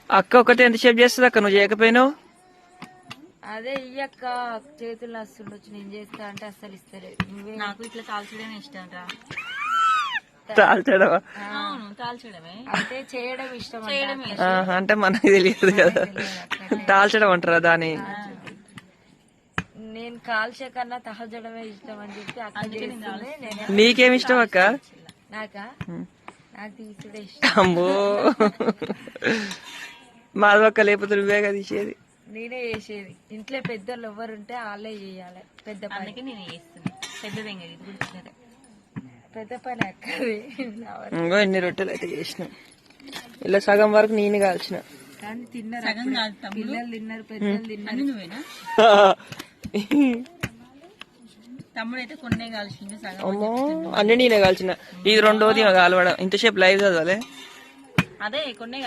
అక్క ఒకటి ఎంతసేపు చేస్తుంది అక్క, నువ్వు చేయకపోయినావు? అదే ఇయ్యక్క చేతులు వస్తుండొచ్చు, నేను చేస్తా అంటే అస్సలు ఇస్తలేదు. నాకు ఇట్లా కాల్చడం ఇష్టం రా. తాల్చడమా? కాల్చడమే అంటే చేయడం ఇష్టం. అంటే మనకి తెలియదు కదా, తాల్చడం అంటారా దాని? నేను కాల్చే కన్నా తహజడమే ఇష్టం అని చెప్పి అక్క చేస్తుంది. నీకేమి ఇష్టం అక్క? నాకు తీసుడే ఇష్టం. అమ్మో, మాధవక్క లేకపోతే నువ్వేగా తీసేది. నేనే చేసేది. ఇంట్లో పెద్దలు ఎవరుంటే వాళ్ళే చేయాలి పెద్ద పని. నేను చేస్తుంది పెద్ద పని అక్కది. ఇంకో ఎన్ని రొట్టెలు అయితే చేసినాం, ఇలా సగం వరకు నేను కాల్చిన. కానీ తిన్నారు, పిల్లలు తిన్నారు, పెద్దలు తిన్నారు. తమ్ముడు అయితే కొన్నే కాల్చింది సగం. అమ్మో, అన్ని నేనే కాల్చిన. ఇది రెండోది కాలవడం. ఇంతసేపు లైవ్ చదవాలి. అదే కొన్నే